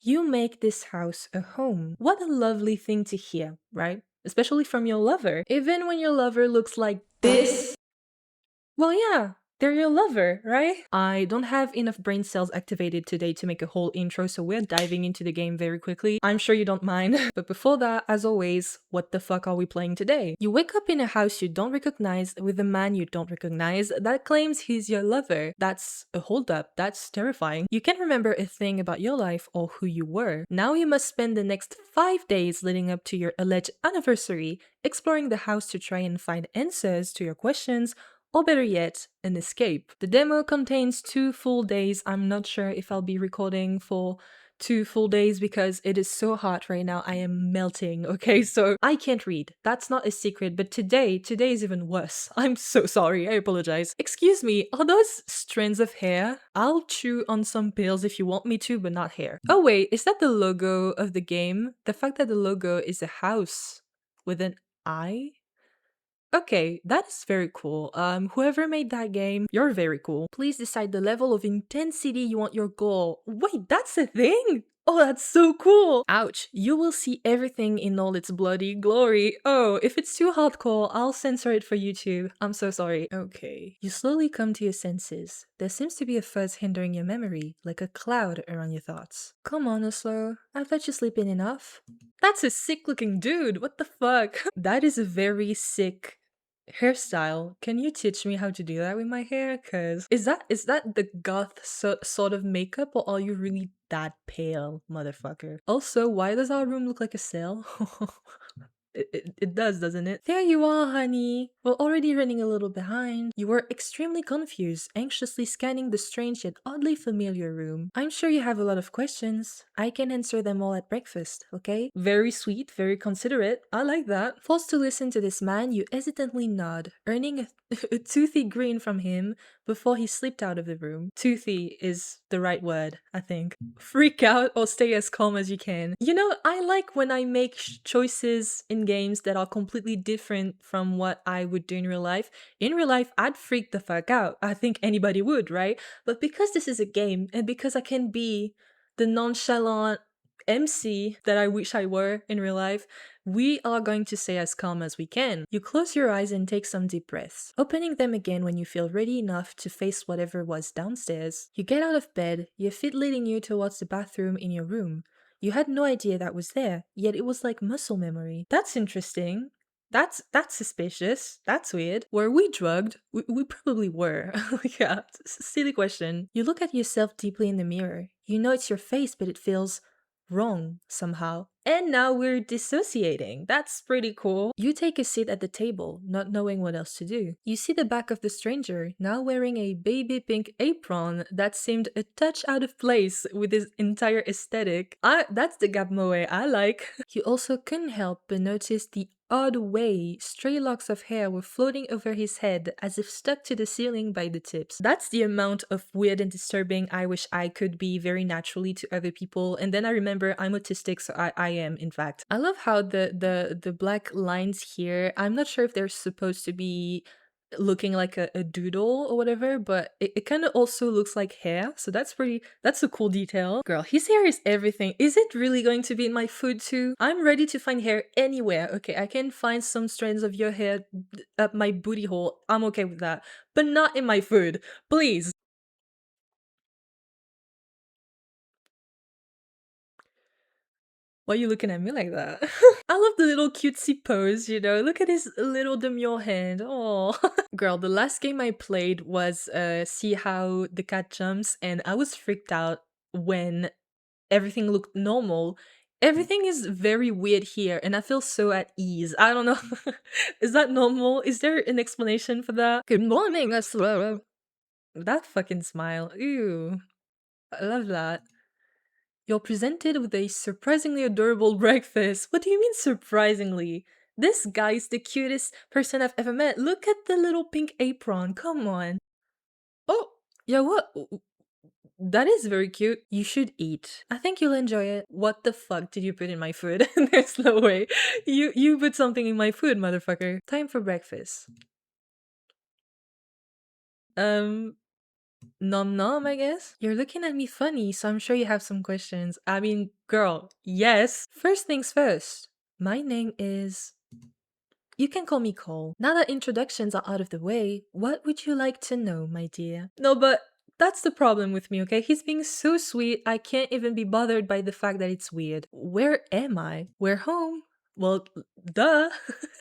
You make this house a home. What a lovely thing to hear, right? Especially from your lover. Even when your lover looks like this. Well, yeah, they're your lover, right? I don't have enough brain cells activated today to make a whole intro, so we're diving into the game very quickly. I'm sure you don't mind. But before that, as always, what the fuck are we playing today? You wake up in a house you don't recognize with a man you don't recognize that claims he's your lover. That's a holdup. That's terrifying. You can't remember a thing about your life or who you were. Now you must spend the next 5 days leading up to your alleged anniversary exploring the house to try and find answers to your questions, or better yet, an escape. The demo contains 2 full days. I'm not sure if I'll be recording for 2 full days because it is so hot right now. I am melting, okay? So I can't read. That's not a secret, but today is even worse. I'm so sorry. I apologize. Excuse me, are those strands of hair? I'll chew on some pills if you want me to, but not hair. Oh wait, is that the logo of the game? The fact that the logo is a house with an eye? Okay, that is very cool. Whoever made that game, you're very cool. Please decide the level of intensity you want your goal. Wait, that's a thing? Oh, that's so cool! Ouch, you will see everything in all its bloody glory. Oh, if it's too hardcore, I'll censor it for YouTube. I'm so sorry. Okay. You slowly come to your senses. There seems to be a fuzz hindering your memory, like a cloud around your thoughts. Come on, Oslo. I've let you sleep in enough. That's a sick looking dude. What the fuck? That is a very sick hairstyle. Can you teach me how to do that with my hair? Cause is that the goth sort of makeup, or are you really that pale, motherfucker? Also, why does our room look like a cell? It does, doesn't it? There you are, honey. We're already running a little behind. You were extremely confused, anxiously scanning the strange yet oddly familiar room. I'm sure you have a lot of questions. I can answer them all at breakfast, okay? Very sweet, very considerate. I like that. Forced to listen to this man, you hesitantly nod, earning a toothy grin from him before he slipped out of the room. Toothy is the right word, I think. Freak out or stay as calm as you can. You know, I like when I make choices in games that are completely different from what I would do in real life. In real life, I'd freak the fuck out. I think anybody would, right? But because this is a game, and because I can be the nonchalant MC that I wish I were in real life, we are going to stay as calm as we can. You close your eyes and take some deep breaths, opening them again when you feel ready enough to face whatever was downstairs. You get out of bed, your feet leading you towards the bathroom in your room. You had no idea that was there, yet it was like muscle memory. That's interesting. That's suspicious. That's weird. Were we drugged? We probably were. Yeah, silly question. You look at yourself deeply in the mirror. You know it's your face, but it feels wrong somehow. And now we're dissociating. That's pretty cool. You take a seat at the table, not knowing what else to do. You see the back of the stranger, now wearing a baby pink apron that seemed a touch out of place with his entire aesthetic. That's the Gab Moe I like. You also couldn't help but notice the odd way stray locks of hair were floating over his head as if stuck to the ceiling by the tips. That's the amount of weird and disturbing I wish I could be very naturally to other people. And then I remember I'm autistic, so I am, in fact. I love how the black lines here, I'm not sure if they're supposed to be looking like a doodle or whatever, but it kind of also looks like hair, so that's a cool detail. Girl, his hair is everything. Is it really going to be in my food too? I'm ready to find hair anywhere. Okay, I can find some strands of your hair up my booty hole. I'm okay with that, but not in my food, please. Why are you looking at me like that? I love the little cutesy pose, you know? Look at his little demure hand. Oh, girl, the last game I played was See How the Cat Jumps, and I was freaked out when everything looked normal. Everything is very weird here, and I feel so at ease. I don't know. Is that normal? Is there an explanation for that? Good morning, Aslo. That fucking smile. Ew. I love that. You're presented with a surprisingly adorable breakfast. What do you mean surprisingly? This guy's the cutest person I've ever met. Look at the little pink apron. Come on. Oh, yeah, what? That is very cute. You should eat. I think you'll enjoy it. What the fuck did you put in my food? There's no way. You put something in my food, motherfucker. Time for breakfast. Um Nom nom, I guess? You're looking at me funny, so I'm sure you have some questions. I mean, girl, yes. First things first. My name is... You can call me Cole. Now that introductions are out of the way, what would you like to know, my dear? No, but that's the problem with me, okay? He's being so sweet, I can't even be bothered by the fact that it's weird. Where am I? We're home. Well, duh.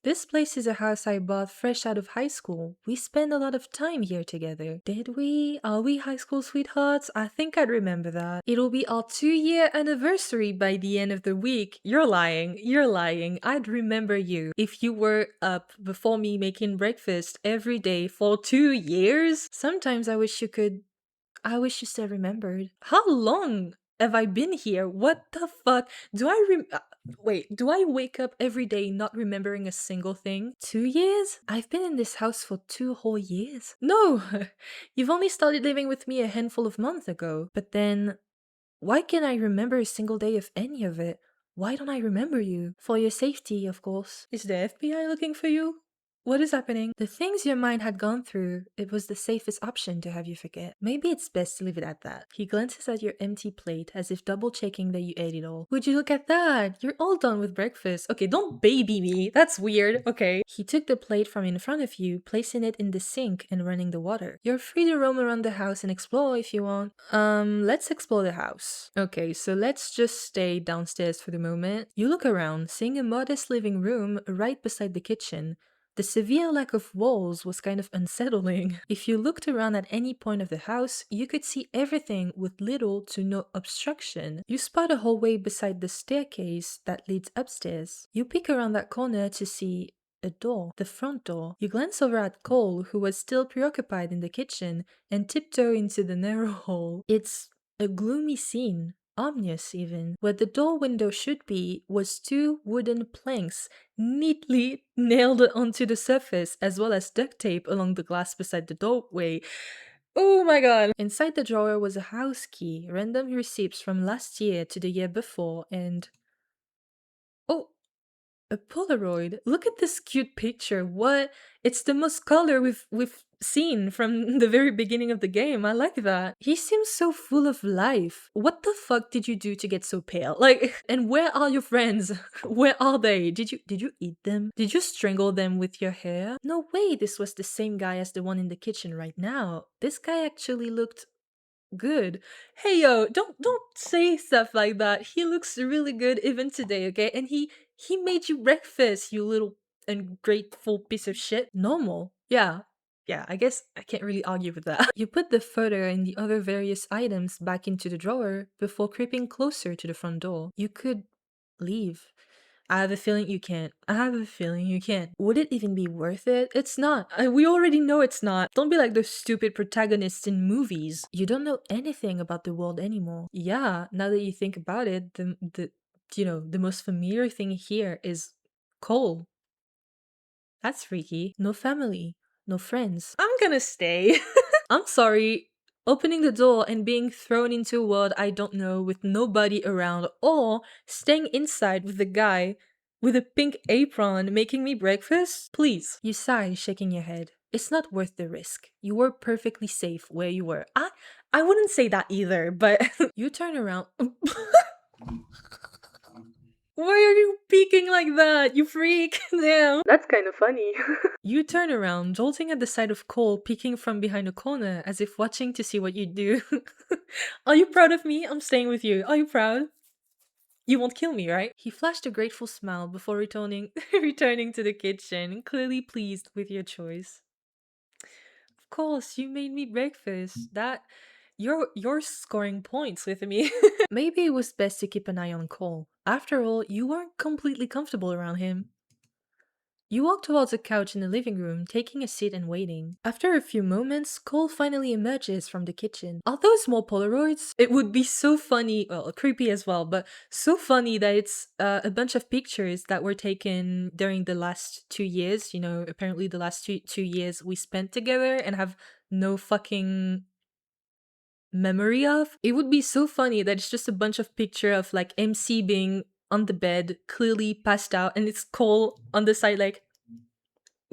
This place is a house I bought fresh out of high school. We spend a lot of time here together. Did we? Are we high school sweethearts? I think I'd remember that. It'll be our 2-year anniversary by the end of the week. You're lying. You're lying. I'd remember you if you were up before me making breakfast every day for 2 years. Sometimes I wish you still remembered. How long have I been here? What the fuck? Wait, do I wake up every day not remembering a single thing? 2 years? I've been in this house for 2 whole years. No! You've only started living with me a handful of months ago. But then, why can't I remember a single day of any of it? Why don't I remember you? For your safety, of course. Is the FBI looking for you? What is happening? The things your mind had gone through, it was the safest option to have you forget. Maybe it's best to leave it at that. He glances at your empty plate as if double checking that you ate it all. Would you look at that? You're all done with breakfast. Okay, don't baby me. That's weird. Okay. He took the plate from in front of you, placing it in the sink and running the water. You're free to roam around the house and explore if you want. Let's explore the house. Okay, so let's just stay downstairs for the moment. You look around, seeing a modest living room right beside the kitchen. The severe lack of walls was kind of unsettling. If you looked around at any point of the house, you could see everything with little to no obstruction. You spot a hallway beside the staircase that leads upstairs. You peek around that corner to see a door, the front door. You glance over at Cole, who was still preoccupied in the kitchen, and tiptoe into the narrow hall. It's a gloomy scene. Ominous even. Where the door window should be was 2 wooden planks neatly nailed onto the surface, as well as duct tape along the glass beside the doorway. Oh my god. Inside the drawer was a house key, random receipts from last year to the year before, and... Oh, a Polaroid. Look at this cute picture. What? It's the most color we've seen from the very beginning of the game. I like that. He seems so full of life. What the fuck did you do to get so pale? Like, and where are your friends? Where are they? Did you eat them? Did you strangle them with your hair? No way this was the same guy as the one in the kitchen right now. This guy actually looked good. Hey yo, don't say stuff like that. He looks really good even today, okay? And he made you breakfast, you little ungrateful piece of shit. Normal. Yeah. Yeah, I guess I can't really argue with that. You put the photo and the other various items back into the drawer before creeping closer to the front door. You could leave. I have a feeling you can't. I have a feeling you can't. Would it even be worth it? It's not. We already know it's not. Don't be like those stupid protagonists in movies. You don't know anything about the world anymore. Yeah, now that you think about it, the most familiar thing here is Cole. That's freaky. No family. No friends. I'm gonna stay. I'm sorry. Opening the door and being thrown into a world I don't know with nobody around, or staying inside with the guy with a pink apron making me breakfast? Please. You sigh, shaking your head. It's not worth the risk. You were perfectly safe where you were. I wouldn't say that either, but you turn around. Why are you peeking like that? You freak. Damn. That's kind of funny. You turn around, jolting at the sight of Cole peeking from behind a corner as if watching to see what you do. Are you proud of me? I'm staying with you. Are you proud? You won't kill me, right? He flashed a grateful smile before returning to the kitchen, clearly pleased with your choice. Of course, you made me breakfast. You're scoring points with me. Maybe it was best to keep an eye on Cole. After all, you weren't completely comfortable around him. You walk towards a couch in the living room, taking a seat and waiting. After a few moments, Cole finally emerges from the kitchen. Are those more Polaroids? It would be so funny, well, creepy as well, but so funny that it's a bunch of pictures that were taken during the last 2 years. You know, apparently the last two years we spent together and have no fucking memory of. It would be so funny that it's just a bunch of picture of like MC being on the bed, clearly passed out, and it's Cole on the side like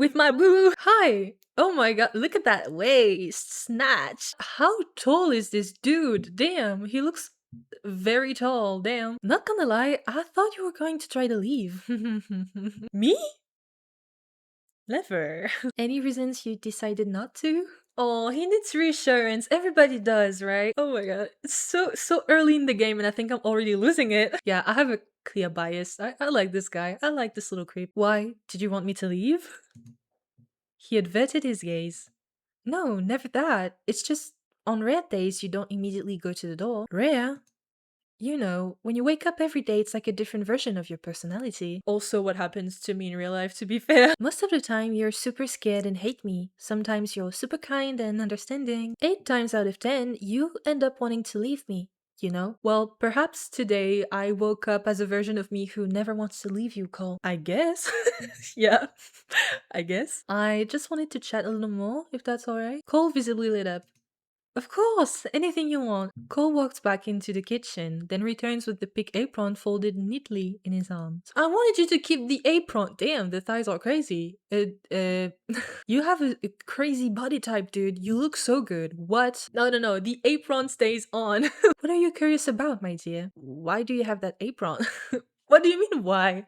with my boo. Hi. Oh my god, look at that waist snatch. How tall is this dude? Damn, he looks very tall. Damn. Not gonna lie, I thought you were going to try to leave. Me? Never. Any reasons you decided not to? Oh, he needs reassurance. Everybody does, right? Oh my god. It's so early in the game and I think I'm already losing it. Yeah, I have a clear bias. I like this guy. I like this little creep. Why? Did you want me to leave? He averted his gaze. No, never that. It's just on rare days you don't immediately go to the door. Rare? You know, when you wake up every day, it's like a different version of your personality. Also, what happens to me in real life, to be fair. Most of the time, you're super scared and hate me. Sometimes you're super kind and understanding. 8 times out of 10, you end up wanting to leave me. You know? Well, perhaps today I woke up as a version of me who never wants to leave you, Cole. I guess. Yeah, I guess. I just wanted to chat a little more, if that's alright. Cole visibly lit up. Of course, anything you want. Cole walks back into the kitchen, then returns with the pink apron folded neatly in his arms. I wanted you to keep the apron. Damn, the thighs are crazy. You have a crazy body type, dude. You look so good. What? No, no, no. The apron stays on. What are you curious about, my dear? Why do you have that apron? What do you mean, why?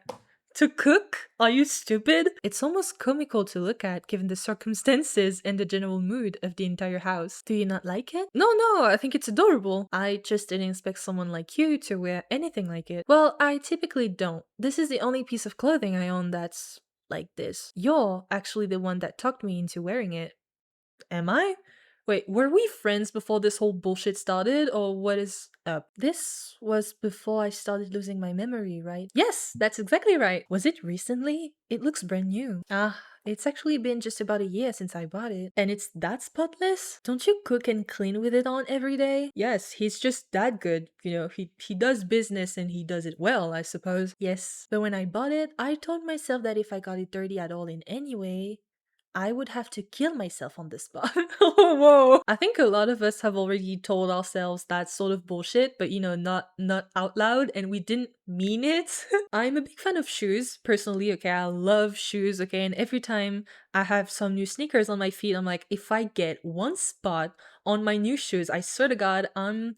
To cook? Are you stupid? It's almost comical to look at given the circumstances and the general mood of the entire house. Do you not like it? No, no, I think it's adorable. I just didn't expect someone like you to wear anything like it. Well, I typically don't. This is the only piece of clothing I own that's like this. You're actually the one that talked me into wearing it. Am I? Wait, were we friends before this whole bullshit started, or what is up? This was before I started losing my memory, right? Yes, that's exactly right. Was it recently? It looks brand new. Ah, it's actually been just about a year since I bought it. And it's that spotless? Don't you cook and clean with it on every day? Yes, he's just that good. You know, he does business and he does it well, I suppose. Yes, but when I bought it, I told myself that if I got it dirty at all in any way, I would have to kill myself on the spot. Oh, whoa. I think a lot of us have already told ourselves that sort of bullshit, but you know, not out loud, and we didn't mean it. I'm a big fan of shoes, personally, okay? I love shoes, okay? And every time I have some new sneakers on my feet, I'm like, if I get one spot on my new shoes, I swear to God, I'm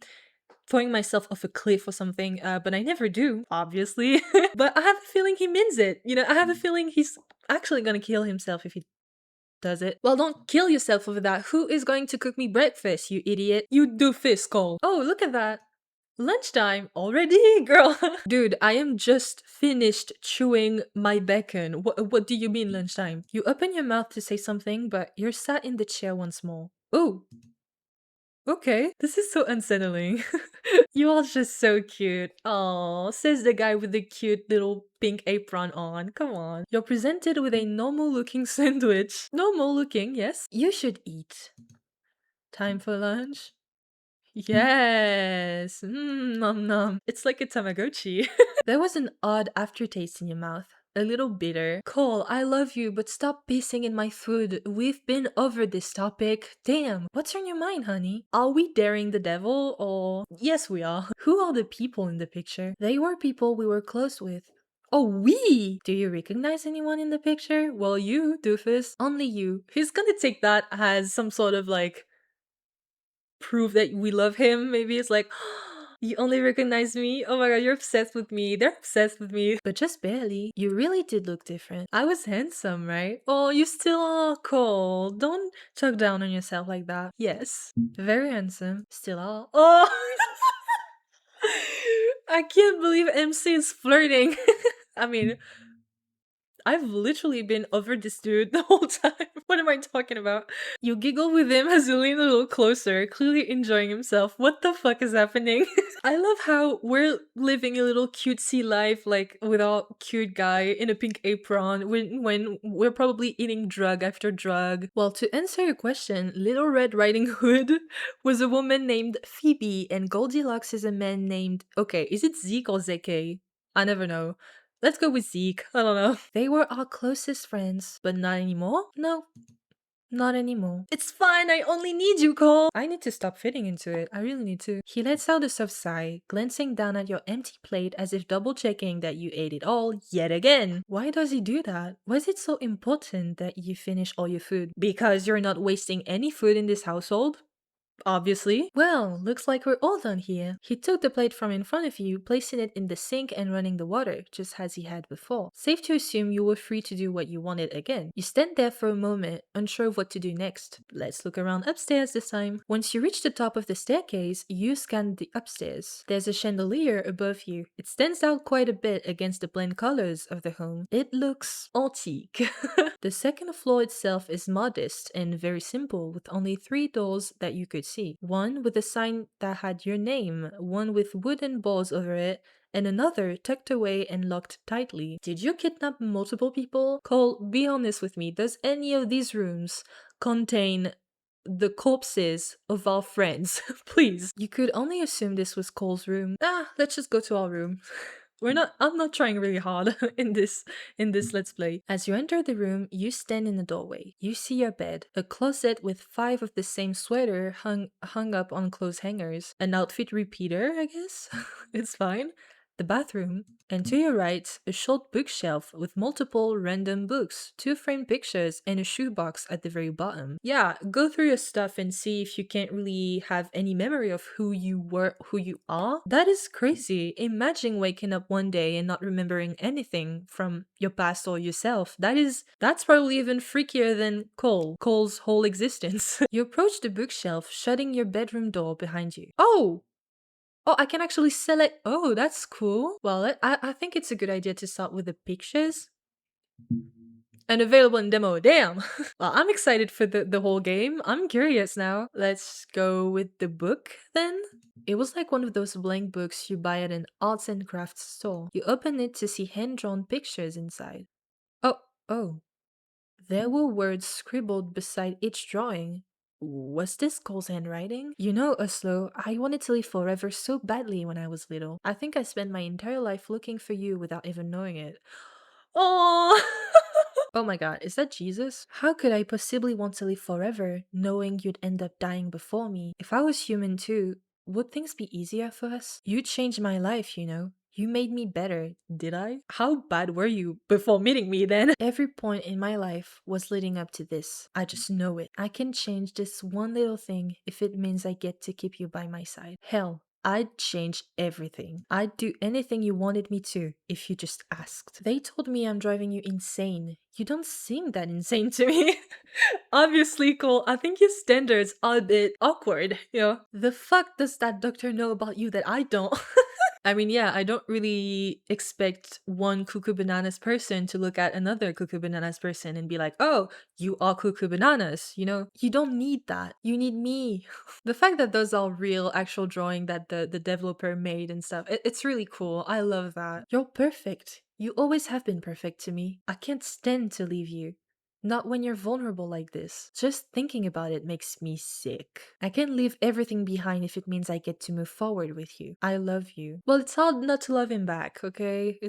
throwing myself off a cliff or something, but I never do, obviously. But I have a feeling he means it. You know, I have a feeling he's actually gonna kill himself if he does it. Well, don't kill yourself over that. Who is going to cook me breakfast, you idiot? You doofus, Cole. Oh, look at that. Lunchtime already, girl. Dude, I am just finished chewing my bacon. What do you mean lunchtime? You open your mouth to say something, but you're sat in the chair once more. Oh, okay. This is so unsettling. You are just so cute. Oh, says the guy with the cute little pink apron on. Come on. You're presented with a normal looking sandwich. Normal looking, yes. You should eat. Time for lunch? Yes. Nom nom. It's like a Tamagotchi. There was an odd aftertaste in your mouth. A little bitter. Cole, I love you, but stop pissing in my food. We've been over this topic. Damn, what's on your mind, honey? Are we daring the devil, or... Yes, we are. Who are the people in the picture? They were people we were close with. Oh, we! Do you recognize anyone in the picture? Well, you, doofus. Only you. He's gonna take that as some sort of, like, prove that we love him. Maybe it's like, you only recognize me? Oh my god, you're obsessed with me. They're obsessed with me. But just barely. You really did look different. I was handsome, right? Oh, you still are, Cole. Don't talk down on yourself like that. Yes, very handsome. Still are. Oh! I can't believe MC is flirting. I mean, I've literally been over this dude the whole time. What am I talking about? You giggle with him as you lean a little closer, clearly enjoying himself. What the fuck is happening? I love how we're living a little cutesy life, like with our cute guy in a pink apron when we're probably eating drug after drug. Well, to answer your question, Little Red Riding Hood was a woman named Phoebe, and Goldilocks is a man named... Okay, is it Zeke or Zeke? I never know. Let's go with Zeke. I don't know. They were our closest friends, but not anymore? No. Not anymore. It's fine, I only need you, Cole. I need to stop fitting into it. I really need to. He lets out a soft sigh, glancing down at your empty plate as if double checking that you ate it all yet again. Why does he do that? Why is it so important that you finish all your food? Because you're not wasting any food in this household? Obviously. Well, looks like we're all done here. He took the plate from in front of you, placing it in the sink and running the water, just as he had before. Safe to assume you were free to do what you wanted again. You stand there for a moment, unsure of what to do next. Let's look around upstairs this time. Once you reach the top of the staircase, you scan the upstairs. There's a chandelier above you. It stands out quite a bit against the bland colors of the home. It looks antique. The second floor itself is modest and very simple, with only 3 doors that you could see. One with a sign that had your name, one with wooden balls over it, and another tucked away and locked tightly. Did you kidnap multiple people? Cole, be honest with me. Does any of these rooms contain the corpses of our friends? Please. You could only assume this was Cole's room. Let's just go to our room. I'm not trying really hard in this let's play. As you enter the room, you stand in the doorway. You see your bed, a closet with 5 of the same sweater hung up on clothes hangers, an outfit repeater, I guess. It's fine. The bathroom, and to your right, a short bookshelf with multiple random books, 2 framed pictures, and a shoebox at the very bottom. Yeah, go through your stuff and see if you can't really have any memory of who you are. That is crazy. Imagine waking up one day and not remembering anything from your past or yourself. That's probably even freakier than Cole's whole existence. You approach the bookshelf, shutting your bedroom door behind you. Oh, I can actually select. Oh, that's cool. Well, I think it's a good idea to start with the pictures. And available in demo. Damn. Well, I'm excited for the whole game. I'm curious now. Let's go with the book then. It was like one of those blank books you buy at an arts and crafts store. You open it to see hand-drawn pictures inside. Oh. There were words scribbled beside each drawing. Was this Cole's handwriting? You know, Oslo, I wanted to live forever so badly when I was little. I think I spent my entire life looking for you without even knowing it. Oh! Oh my god, is that Jesus? How could I possibly want to live forever, knowing you'd end up dying before me? If I was human too, would things be easier for us? You changed my life, you know. You made me better, did I? How bad were you before meeting me then? Every point in my life was leading up to this. I just know it. I can change this one little thing if it means I get to keep you by my side. Hell, I'd change everything. I'd do anything you wanted me to if you just asked. They told me I'm driving you insane. You don't seem that insane to me. Obviously, Cole, I think your standards are a bit awkward, you know? The fuck does that doctor know about you that I don't? I mean, yeah, I don't really expect one cuckoo bananas person to look at another cuckoo bananas person and be like, oh, you are cuckoo bananas, you know? You don't need that. You need me. The fact that those are real, actual drawing that the developer made and stuff, it's really cool. I love that. You're perfect. You always have been perfect to me. I can't stand to leave you. Not when you're vulnerable like this. Just thinking about it makes me sick. I can't leave everything behind if it means I get to move forward with you. I love you. Well, it's hard not to love him back, okay?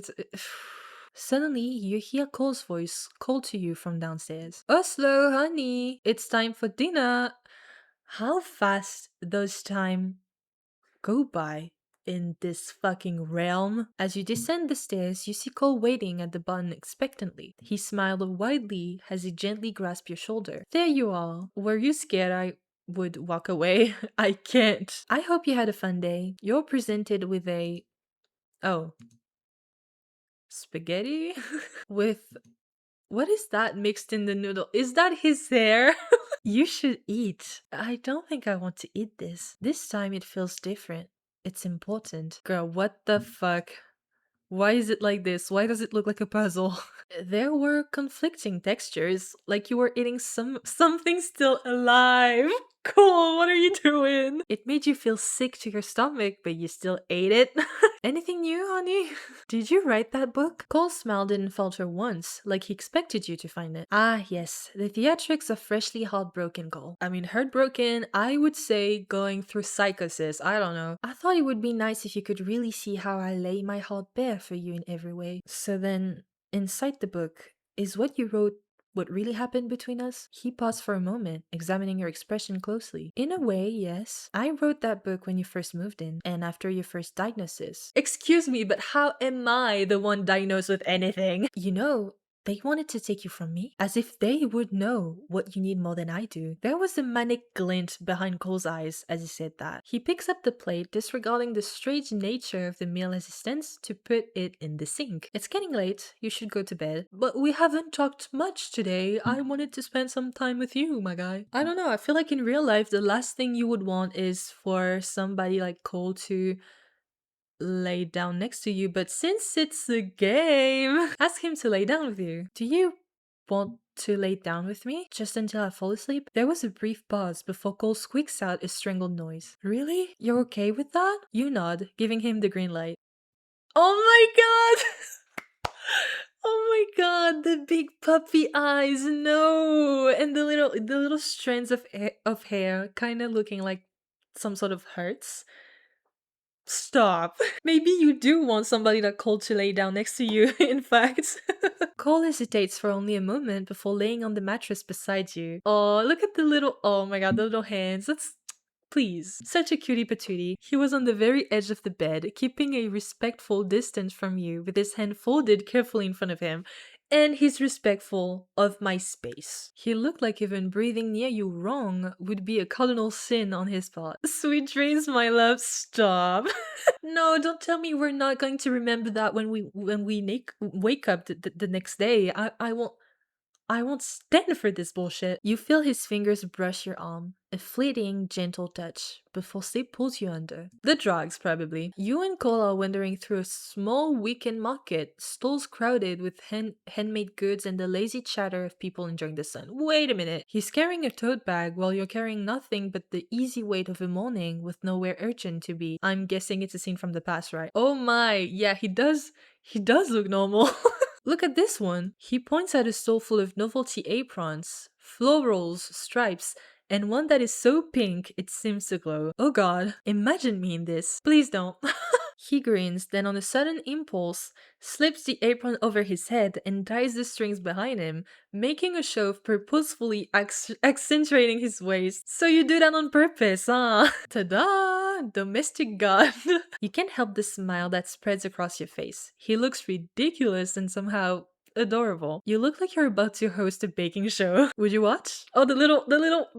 Suddenly, you hear Cole's voice call to you from downstairs. Oslo, honey, it's time for dinner. How fast does time go by in this fucking realm? As you descend the stairs, you see Cole waiting at the bottom expectantly. He smiled widely as he gently grasped your shoulder. There you are. Were you scared I would walk away? I can't. I hope you had a fun day. You're presented with a... Oh. Spaghetti? With... What is that mixed in the noodle? Is that his hair? You should eat. I don't think I want to eat this. This time it feels different. It's important. Girl, what the fuck? Why is it like this? Why does it look like a puzzle? There were conflicting textures, like you were eating something still alive. Cool, what are you doing? It made you feel sick to your stomach, but you still ate it. Anything new, honey? Did you write that book? Cole's smile didn't falter once, like he expected you to find it. Ah, yes, the theatrics of freshly heartbroken Cole. I mean, heartbroken, I would say going through psychosis, I don't know. I thought it would be nice if you could really see how I lay my heart bare for you in every way. So then, inside the book, is what you wrote what really happened between us? He paused for a moment, examining your expression closely. In a way, yes. I wrote that book when you first moved in, and after your first diagnosis. Excuse me, but how am I the one diagnosed with anything? You know, they wanted to take you from me, as if they would know what you need more than I do. There was a manic glint behind Cole's eyes as he said that. He picks up the plate, disregarding the strange nature of the meal as he stands to put it in the sink. It's getting late, you should go to bed. But we haven't talked much today. I wanted to spend some time with you, my guy. I don't know, I feel like in real life, the last thing you would want is for somebody like Cole to lay down next to you, but since it's a game, ask him to lay down with you. Do you want to lay down with me? Just until I fall asleep? There was a brief pause before Cole squeaks out a strangled noise. Really? You're okay with that? You nod, giving him the green light. Oh my god! Oh my god, the big puppy eyes, no! And the little strands of hair kind of looking like some sort of hurts. Stop. Maybe you do want somebody that Cole to lay down next to you, in fact. Cole hesitates for only a moment before laying on the mattress beside you. Oh, look at the little, oh my god, the little hands. That's, please. Such a cutie patootie. He was on the very edge of the bed, keeping a respectful distance from you, with his hand folded carefully in front of him. And he's respectful of my space. He looked like even breathing near you wrong would be a cardinal sin on his part. Sweet dreams, my love. Stop. No, don't tell me we're not going to remember that when we wake up the next day. I won't stand for this bullshit. You feel his fingers brush your arm, a fleeting, gentle touch, before sleep pulls you under. The drugs, probably. You and Cole are wandering through a small weekend market, stalls crowded with handmade goods and the lazy chatter of people enjoying the sun. Wait a minute. He's carrying a tote bag while you're carrying nothing but the easy weight of a morning with nowhere urgent to be. I'm guessing it's a scene from the past, right? Oh my, yeah, he does look normal. Look at this one. He points at a stall full of novelty aprons, florals, stripes, and one that is so pink it seems to glow. Oh god, imagine me in this. Please don't. He grins, then on a sudden impulse, slips the apron over his head and ties the strings behind him, making a show of purposefully accentuating his waist. So you do that on purpose, huh? Ta-da! Domestic god. You can't help the smile that spreads across your face. He looks ridiculous and somehow adorable. You look like you're about to host a baking show. Would you watch? Oh, the little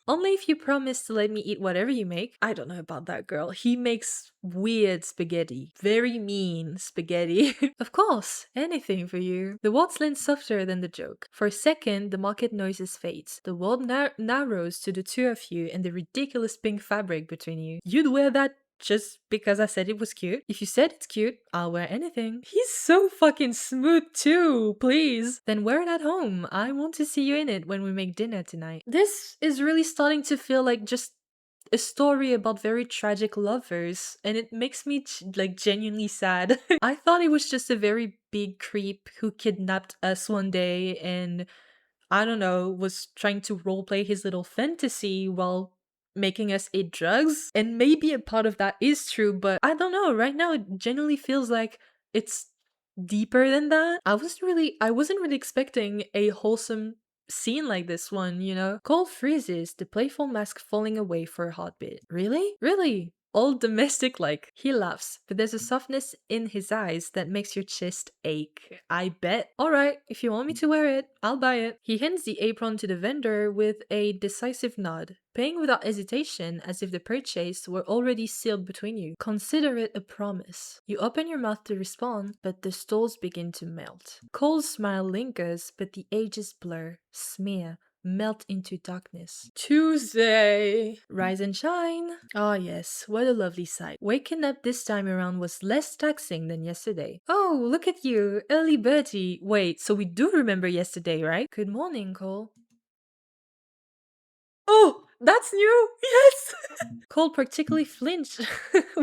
only if you promise to let me eat whatever you make. I don't know about that girl. He makes weird spaghetti. Very mean spaghetti. Of course, anything for you. The words land softer than the joke. For a second, the market noises fades. The world narrows to the two of you and the ridiculous pink fabric between you. You'd wear that just because I said it was cute. If you said it's cute, I'll wear anything. He's so fucking smooth too, please. Then wear it at home. I want to see you in it when we make dinner tonight. This is really starting to feel like just a story about very tragic lovers, and it makes me like genuinely sad. I thought it was just a very big creep who kidnapped us one day and I don't know, was trying to roleplay his little fantasy while making us eat drugs. And maybe a part of that is true, but I don't know. Right now, it genuinely feels like it's deeper than that. I wasn't really expecting a wholesome scene like this one, you know? Cole freezes, the playful mask falling away for a heartbeat. Really? Really? All domestic like. He laughs, but there's a softness in his eyes that makes your chest ache. I bet. Alright, if you want me to wear it, I'll buy it. He hands the apron to the vendor with a decisive nod, paying without hesitation as if the purchase were already sealed between you. Consider it a promise. You open your mouth to respond, but the stalls begin to melt. Cole's smile lingers, but the edges blur, smear, melt into darkness. Tuesday! Rise and shine! Ah yes, what a lovely sight. Waking up this time around was less taxing than yesterday. Oh, look at you, early birdie. Wait, so we do remember yesterday, right? Good morning, Cole. Oh, that's new! Yes! Cole particularly flinched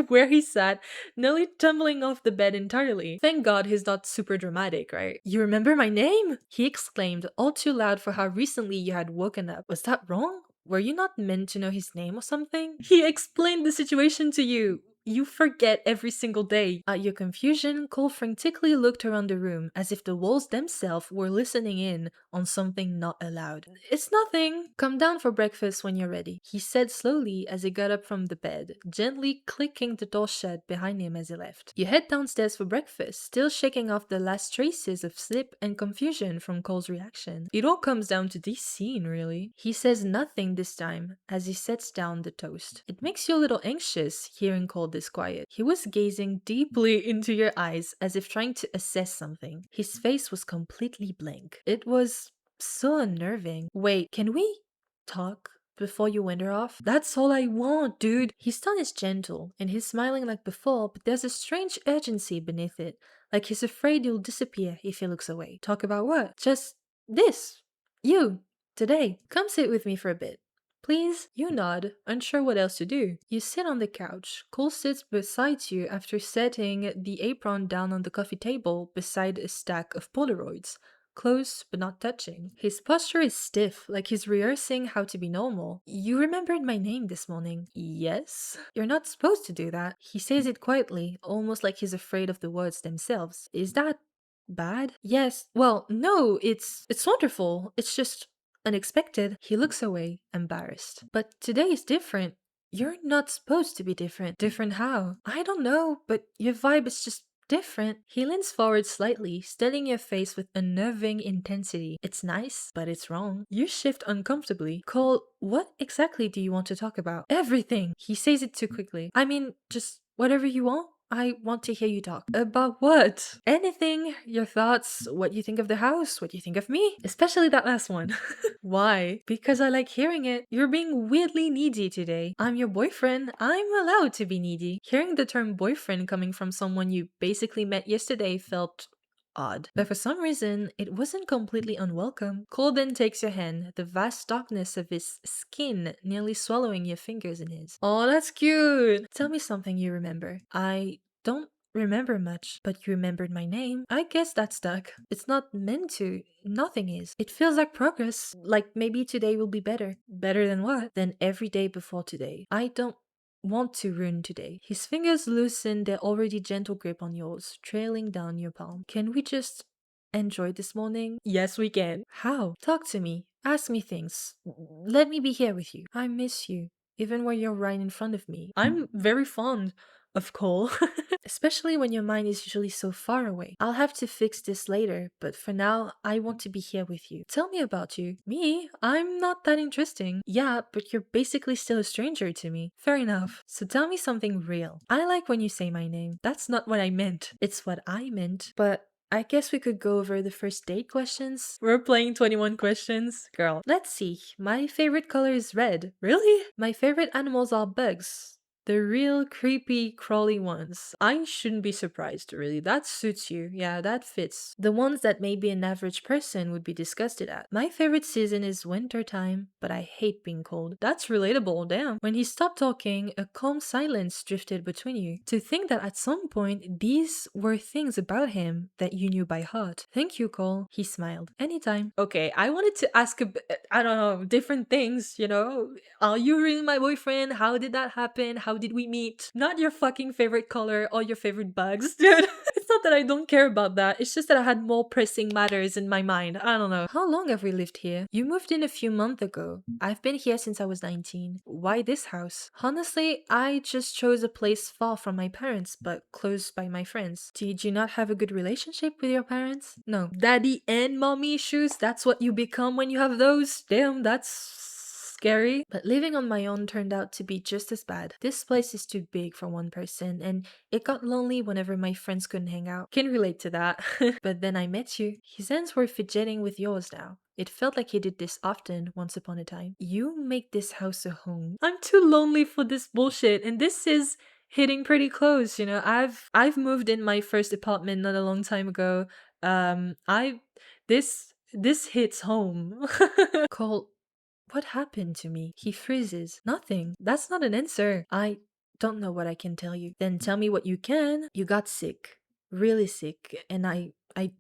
where he sat, nearly tumbling off the bed entirely. Thank God he's not super dramatic, right? You remember my name? He exclaimed, all too loud for how recently you had woken up. Was that wrong? Were you not meant to know his name or something? He explained the situation to you. you forget every single day. At your confusion, Cole frantically looked around the room as if the walls themselves were listening in on something not allowed. It's nothing. Come down for breakfast when you're ready, he said slowly as he got up from the bed, gently clicking the door shut behind him as he left. You head downstairs for breakfast, still shaking off the last traces of sleep and confusion from Cole's reaction. It all comes down to this scene, really. He says nothing this time as he sets down the toast. It makes you a little anxious hearing Cole this quiet. He was gazing deeply into your eyes as if trying to assess something. His face was completely blank. It was so unnerving. Wait, can we talk before you wander off? That's all I want, dude. His tone is gentle and he's smiling like before, but there's a strange urgency beneath it, like he's afraid you'll disappear if he looks away. Talk about what? Just this. You. Today. Come sit with me for a bit. Please? You nod, unsure what else to do. You sit on the couch. Cole sits beside you after setting the apron down on the coffee table beside a stack of Polaroids. Close, but not touching. His posture is stiff, like he's rehearsing how to be normal. You remembered my name this morning. Yes? You're not supposed to do that. He says it quietly, almost like he's afraid of the words themselves. Is that bad? Yes. Well, no, it's wonderful. It's just unexpected. He looks away, embarrassed. But today is different. You're not supposed to be different. Different how? I don't know, but your vibe is just different. He leans forward slightly, studying your face with unnerving intensity. It's nice, but it's wrong. You shift uncomfortably. Cole, what exactly do you want to talk about? Everything. He says it too quickly. I mean, just whatever you want. I want to hear you talk. About what? Anything. Your thoughts, what you think of the house, what you think of me. Especially that last one. Why? Because I like hearing it. You're being weirdly needy today. I'm your boyfriend. I'm allowed to be needy. Hearing the term boyfriend coming from someone you basically met yesterday felt odd. But for some reason, it wasn't completely unwelcome. Cole then takes your hand, the vast darkness of his skin nearly swallowing your fingers in his. Oh, that's cute! Tell me something you remember. I don't remember much, but you remembered my name. I guess that stuck. It's not meant to. Nothing is. It feels like progress. Like maybe today will be better. Better than what? Than every day before today. I don't want to ruin today. His fingers loosen their already gentle grip on yours, trailing down your palm. Can we just enjoy this morning? Yes, we can. How? Talk to me. Ask me things. Let me be here with you. I miss you, even when you're right in front of me. I'm very fond of Cole, especially when your mind is usually so far away. I'll have to fix this later, but for now, I want to be here with you. Tell me about you. Me? I'm not that interesting. Yeah, but you're basically still a stranger to me. Fair enough. So tell me something real. I like when you say my name. That's not what I meant. It's what I meant. But I guess we could go over the first date questions. We're playing 21 questions. Girl, let's see. My favorite color is red. Really? My favorite animals are bugs. The real creepy, crawly ones. I shouldn't be surprised, really. That suits you. Yeah, that fits. The ones that maybe an average person would be disgusted at. My favorite season is winter time, but I hate being cold. That's relatable, damn. When he stopped talking, a calm silence drifted between you. To think that at some point, these were things about him that you knew by heart. Thank you, Cole. He smiled. Anytime. Okay, I wanted to ask I don't know, different things, you know? Are you really my boyfriend? How did that happen? How did we meet? Not your fucking favorite color or your favorite bugs, dude. It's not that I don't care about that. It's just that I had more pressing matters in my mind. I don't know. How long have we lived here? You moved in a few months ago. I've been here since I was 19. Why this house? Honestly, I just chose a place far from my parents, but close by my friends. Did you not have a good relationship with your parents? No. Daddy and mommy issues? That's what you become when you have those? Damn, that's scary. But living on my own turned out to be just as bad. This place is too big for one person, and it got lonely whenever my friends couldn't hang out. Can relate to that. But then I met you. His hands were fidgeting with yours now. It felt like he did this often once upon a time. You make this house a home. I'm too lonely for this bullshit, and this is hitting pretty close, you know. I've moved in my first apartment not a long time ago. I this hits home. Cole, what happened to me? He freezes. Nothing. That's not an answer. I don't know what I can tell you. Then tell me what you can. You got sick. Really sick. And I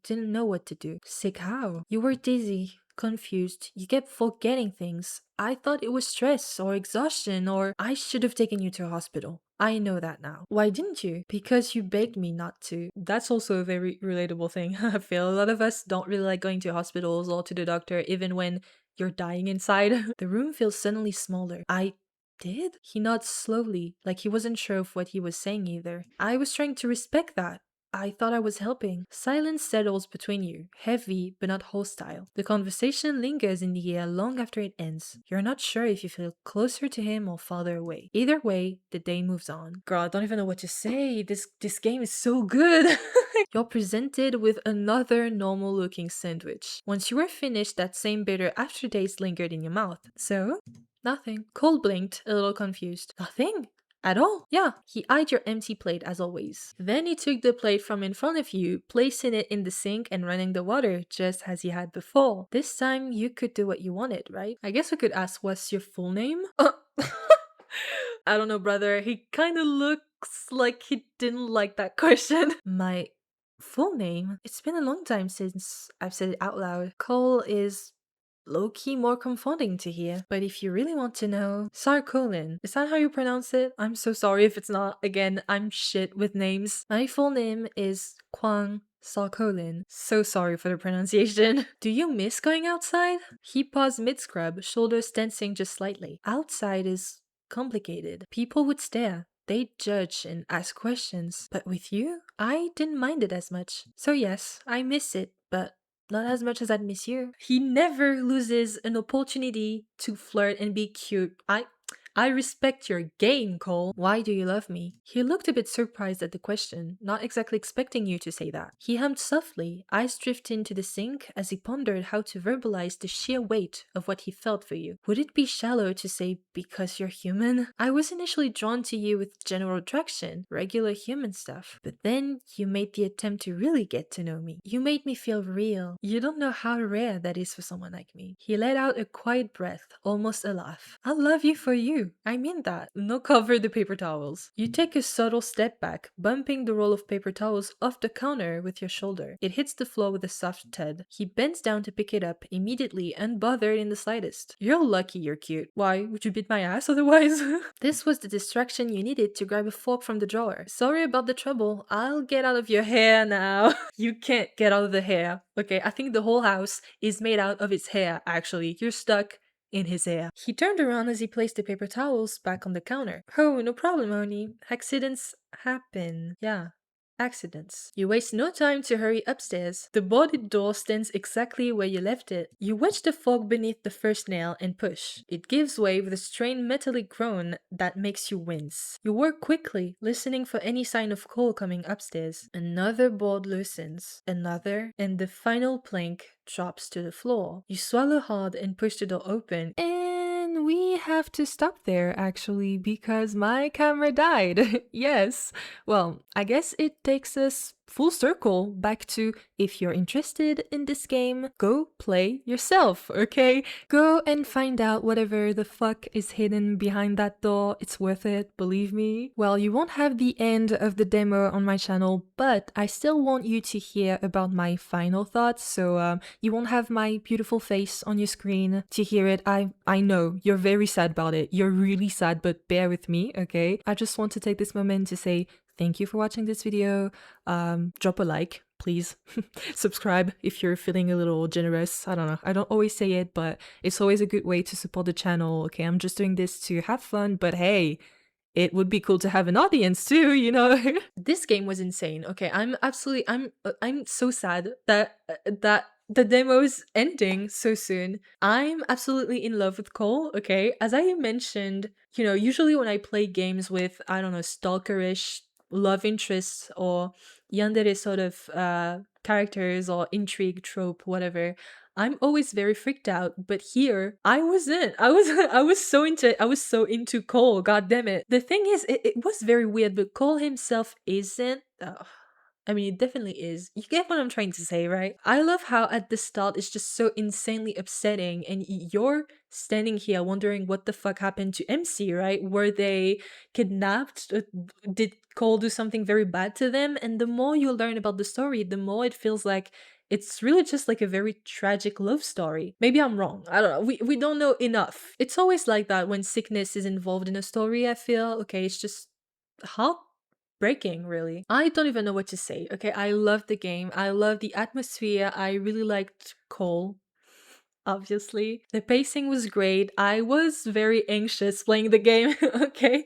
didn't know what to do. Sick how? You were dizzy, confused. You kept forgetting things. I thought it was stress or exhaustion or I should have taken you to a hospital. I know that now. Why didn't you? Because you begged me not to. That's also a very relatable thing. I feel a lot of us don't really like going to hospitals or to the doctor even when you're dying inside. The room feels suddenly smaller. I did? He nods slowly, like he wasn't sure of what he was saying either. I was trying to respect that. I thought I was helping. Silence settles between you, heavy but not hostile. The conversation lingers in the air long after it ends. You're not sure if you feel closer to him or farther away. Either way, the day moves on. Girl, I don't even know what to say. This game is so good. You're presented with another normal looking sandwich. Once you were finished, that same bitter aftertaste lingered in your mouth. So, nothing. Cole blinked, a little confused. Nothing? At all? Yeah, he eyed your empty plate as always. Then he took the plate from in front of you, placing it in the sink and running the water just as he had before. This time you could do what you wanted, right? I guess I could ask what's your full name? I don't know, brother. He kind of looks like he didn't like that question. My full name? It's been a long time since I've said it out loud. Cole is low-key more confounding to hear. But if you really want to know, Sarkolin. Is that how you pronounce it? I'm so sorry if it's not. Again, I'm shit with names. My full name is Kwang Sarkolin. So sorry for the pronunciation. Do you miss going outside? He paused mid-scrub, shoulders tensing just slightly. Outside is complicated. People would stare. They'd judge and ask questions. But with you, I didn't mind it as much. So yes, I miss it, but not as much as I'd miss you. He never loses an opportunity to flirt and be cute. I respect your game, Cole. Why do you love me? He looked a bit surprised at the question, not exactly expecting you to say that. He hummed softly, eyes drifting to the sink as he pondered how to verbalize the sheer weight of what he felt for you. Would it be shallow to say because you're human? I was initially drawn to you with general attraction, regular human stuff. But then you made the attempt to really get to know me. You made me feel real. You don't know how rare that is for someone like me. He let out a quiet breath, almost a laugh. I love you for you. I mean that. No, cover the paper towels. You take a subtle step back, bumping the roll of paper towels off the counter with your shoulder. It hits the floor with a soft thud. He bends down to pick it up, immediately unbothered in the slightest. You're lucky you're cute. Why, would you beat my ass otherwise? This was the distraction you needed to grab a fork from the drawer. Sorry about the trouble. I'll get out of your hair now. You can't get out of the hair. Okay, I think the whole house is made out of its hair, actually. You're stuck in his hair. He turned around as he placed the paper towels back on the counter. Oh, no problem, Oni. Accidents happen. Yeah. Accidents. You waste no time to hurry upstairs. The boarded door stands exactly where you left it. You wedge the fork beneath the first nail and push. It gives way with a strained metallic groan that makes you wince. You work quickly, listening for any sign of Cole coming upstairs. Another board loosens. Another, and the final plank drops to the floor. You swallow hard and push the door open. And we have to stop there, actually, because my camera died. Yes. Well, I guess it takes us full circle back to, if you're interested in this game, go play yourself, okay? Go and find out whatever the fuck is hidden behind that door. It's worth it, believe me. Well, you won't have the end of the demo on my channel, but I still want you to hear about my final thoughts, so you won't have my beautiful face on your screen to hear it. I know you're very sad about it. You're really sad, but bear with me, okay? I just want to take this moment to say thank you for watching this video. Drop a like, please. Subscribe if you're feeling a little generous. I don't know. I don't always say it, but it's always a good way to support the channel. Okay, I'm just doing this to have fun, but hey, it would be cool to have an audience too, you know? This game was insane. Okay, I'm so sad that the demo's ending so soon. I'm absolutely in love with Cole, okay? As I mentioned, you know, usually when I play games with, I don't know, stalkerish love interests or yandere sort of characters or intrigue trope, whatever, I'm always very freaked out. But here, I wasn't. I was so into Cole. God damn it. The thing is, it was very weird, but Cole himself isn't. I mean, it definitely is. You get what I'm trying to say, right? I love how at the start it's just so insanely upsetting, and you're standing here wondering what the fuck happened to MC, right? Were they kidnapped? Did Cole do something very bad to them? And the more you learn about the story, the more it feels like it's really just like a very tragic love story. Maybe I'm wrong. I don't know. We don't know enough. It's always like that when sickness is involved in a story, I feel. Okay, it's just heartbreaking, really. I don't even know what to say. Okay, I love the game. I love the atmosphere. I really liked Cole. Obviously, the pacing was great. I was very anxious playing the game. Okay,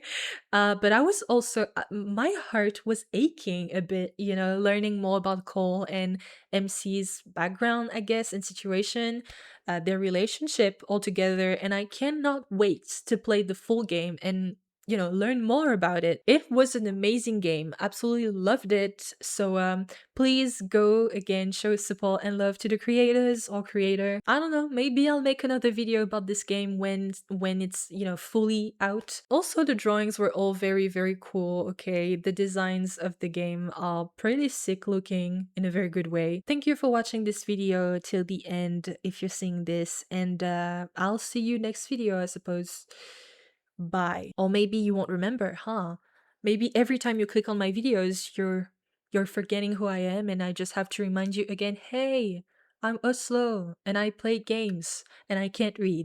but I was also my heart was aching a bit, learning more about Cole and MC's background, I guess, and situation, their relationship altogether, and I cannot wait to play the full game and learn more about it. It was an amazing game. Absolutely loved it. So please go again, show support and love to the creators or creator. I don't know, maybe I'll make another video about this game when it's fully out. Also, the drawings were all very, very cool. Okay, the designs of the game are pretty sick looking in a very good way. Thank you for watching this video till the end if you're seeing this, and I'll see you next video, I suppose. Bye. Or maybe you won't remember, huh? Maybe every time you click on my videos, you're forgetting who I am, and I just have to remind you again, hey, I'm Oslo and I play games and I can't read.